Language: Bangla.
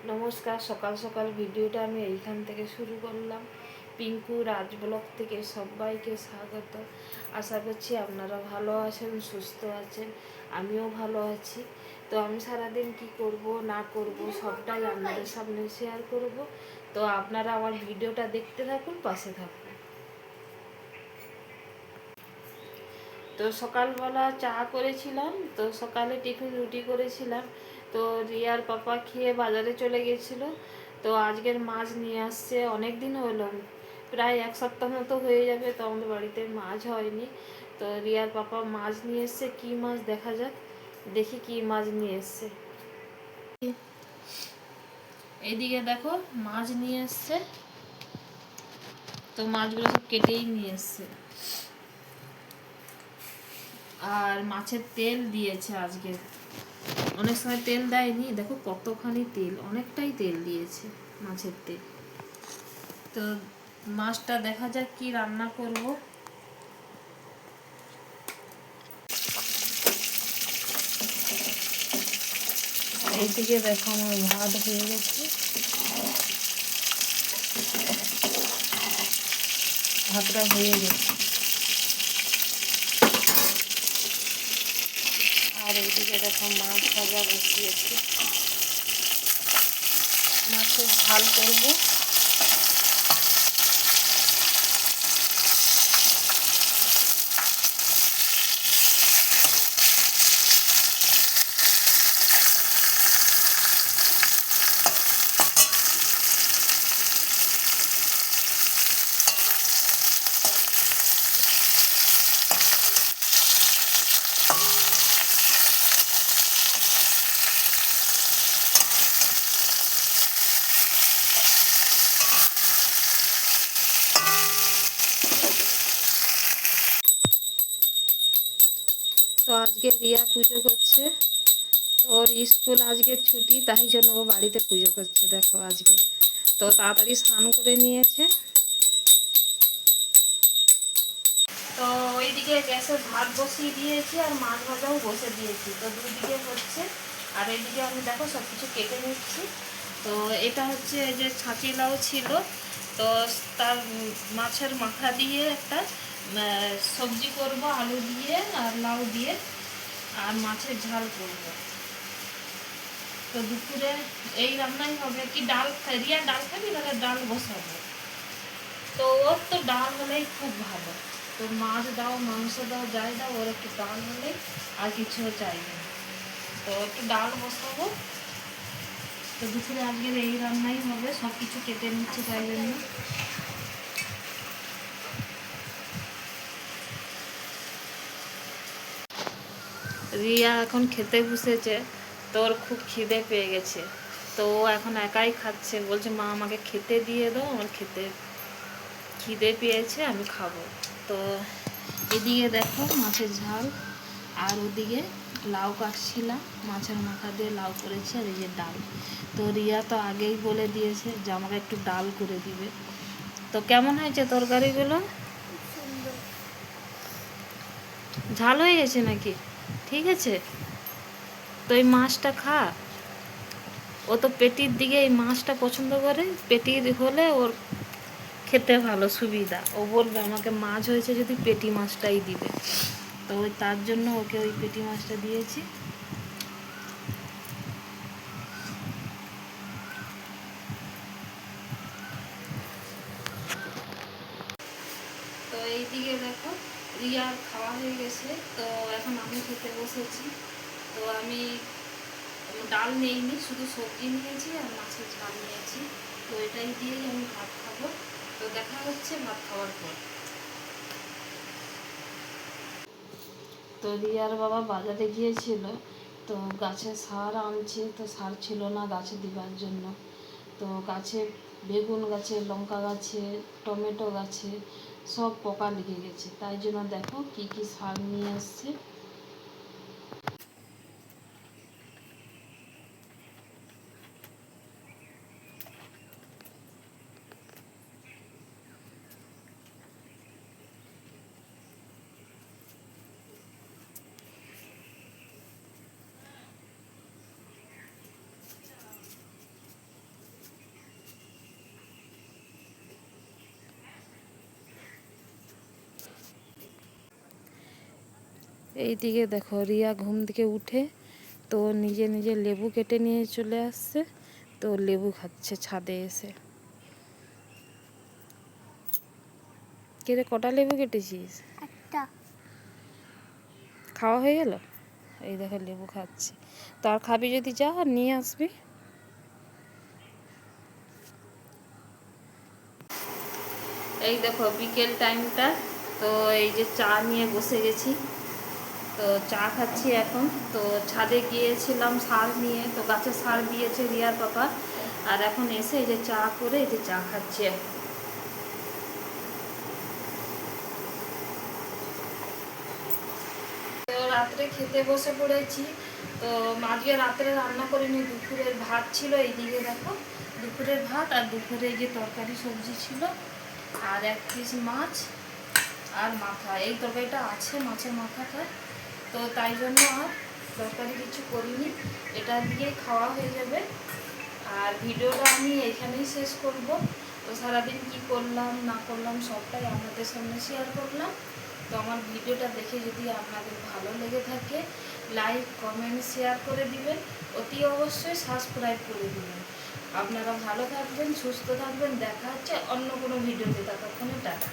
নমস্কার। সকাল সকাল ভিডিওটা আমি এইখান থেকে শুরু করলাম। পিঙ্কু রাজ ব্লগ থেকে সবাইকে স্বাগত। আশা করছি আপনারা ভালো আছেন, সুস্থ আছেন, আমিও ভালো আছি। তো আমি সারাদিন কি করব না করব সবটাই আপনাদের সামনে শেয়ার করব। তো আপনারা আমার ভিডিওটা দেখতে থাকুন, পাশে থাকুন। তো সকালবেলা চা করেছিলাম, তো সকালে টিফিন রুটি করেছিলাম। তো রিয়ার পাপা খেয়ে বাজারে চলে গেছিলো। তো আজকের মাছ নিয়ে আসছে, অনেক দিন হলো, প্রায় এক সপ্তাহ মতো হয়ে যাবে। তো আমাদের বাড়িতে মাছ হয়নি। তো রিয়ার পাপা মাছ নিয়ে এসছে। কী মাছ দেখা যাক, দেখি কী মাছ নিয়ে এসছে। এইদিকে দেখো মাছ নিয়ে এসছে। তো মাছগুলো সব কেটেই নিয়ে এসছে। আর মাছের তেল দিয়েছে আজকে, অনেক সময় তেল দেয়নি। দেখো কতখানি তেল, অনেকটাই তেল দিয়েছে মাছের তেল। তো মাছটা দেখা যাক কি রান্না করব। এইদিকে দেখো আমার ভাত হয়ে গেছে, ভাতটা হয়ে গেছে। আর এইদিকে দেখো মাছ ভাজা বসিয়েছি, মাছের ঝাল করব। তো আজকে রিয়া পুজো করছে, ওর স্কুল আজকে ছুটি, তাই জন্য ও বাড়িতে পুজো করছে। দেখো আজকে তো তাড়াতাড়ি স্নান করে নিয়েছে। তো ওইদিকে গ্যাসে ভাত বসিয়ে দিয়েছি আর মাছ ভাজাও বসে দিয়েছি। তো দুদিকে হচ্ছে। আর এইদিকে আমি দেখো সব কিছু কেটে নিচ্ছি। তো এটা হচ্ছে যে ছাঁচি লাউ ছিল, তো তার মাছের মাথা দিয়ে একটা সবজি করব, আলু দিয়ে আর লাউ দিয়ে, আর মাছের ঝাল করব। তো দুপুরে এই রান্নাই হবে। কি ডাল রিয়া ডাল খাবি? তাহলে ডাল বসাবো। তো ওর তো ডাল হলেই খুব ভালো। তো মাছ দাও, মাংস দাও, যাই দাও, ওর একটু ডাল হলেই আর কিছুও চাইবে না। তো একটু ডাল বসাবো। তো দুপুরে আজকের এই রান্নাই হবে। সব কিছু কেটে নিচ্ছি তাই জন্য। রিয়া এখন খেতে বসেছে। তো ওর খুব খিদে পেয়ে গেছে। তো ও এখন একাই খাচ্ছে, বলছে মা আমাকে খেতে দিয়ে দাও, আমার খিদে পেয়েছে, আমি খাবো। তো এদিকে দেখো মাছের ঝাল, আর ওদিকে লাউ কাটছিলাম, মাছের মাথা দিয়ে লাউ করেছি, আর এই যে ডাল। তো রিয়া তো আগেই বলে দিয়েছে যে আমাকে একটু ডাল করে দিবে। তো কেমন হয়েছে তরকারিগুলো? ঝাল হয়ে গেছে নাকি? ঠিক আছে। তো এই মাছটা খা, ও তো পেটির দিকে এই মাছটা পছন্দ করে। পেটির হলে ওর খেতে ভালো সুবিধা। ও বলবে আমাকে মাছ হয়েছে যদি পেটি মাছটাই দিবে। তো ওই তার জন্য ওকে ওই পেটি মাছটা দিয়েছি। তো এইদিকে দেখো রিয়ার খাওয়া হয়ে গেছে। তো এখন আমি খেতে বসেছি। তো আমি ডাল নিইনি, শুধু সবজি নিয়েছি আর মাছের ঝাল নিয়েছি। তো এটাই দিয়েই আমি ভাত খাবো। তো দেখা হচ্ছে ভাত খাওয়ার পর। তো রিয়ার বাবা বাজারে গিয়েছিল, তো গাছে সার আনছে। তো সার ছিল না গাছে দিবার জন্য। তো গাছে বেগুন গাছে, লঙ্কা গাছে, টমেটো গাছে সব পোকা লেগে গেছে। তাই জন্য দেখো কি কি সার নিয়ে আসছে। এইদিকে দেখো রিয়া ঘুম থেকে উঠে তো নিজে নিজে লেবু কেটে নিয়ে চলে আসছে, তো লেবু খাচ্ছে ছাদে এসে। কেটে কটা লেবু কেটেছিস? একটা। খাওয়া হয়ে গেল? এই দেখো লেবু খাচ্ছে। তো আর খাবি যদি যা আর নিয়ে আসবি। এই দেখো বিকেল টাইমটা, তো এই যে চা নিয়ে বসে গেছি, তো চা খাচ্ছি এখন। তো ছাদে গিয়েছিলাম সার নিয়ে, তো গাছে সার দিয়েছে রিয়ার পাপা, আর এখন এসে এই যে চা করে এই যে চা খাচ্ছি এখন। তো রাত্রে খেতে বসে পড়েছি। তো আজকে রাত্রে রান্না করিনি, দুপুরের ভাত ছিল, এইদিকে দেখো দুপুরের ভাত, আর দুপুরে এই যে তরকারি সবজি ছিল, আর 1 পিস মাছ আর মাথা, এই তরকারিটা আছে মাছের মাথাটা, তো তাই জন্য আর তরকারি কিছু করিনি, এটা দিয়ে খাওয়া হয়ে যাবে। আর ভিডিওটা আমি এখানেই শেষ করব। তো সারাদিন কি করলাম না করলাম সবটাই আপনাদের সামনে শেয়ার করলাম। তো আমার ভিডিওটা দেখে যদি আপনাদের ভালো লেগে থাকে, লাইক কমেন্ট শেয়ার করে দিবেন, অতি অবশ্যই সাবস্ক্রাইব করে দিবেন। আপনারা ভালো থাকবেন, সুস্থ থাকবেন, দেখা হচ্ছে অন্য কোনো ভিডিওতে, ততক্ষণে টাটা।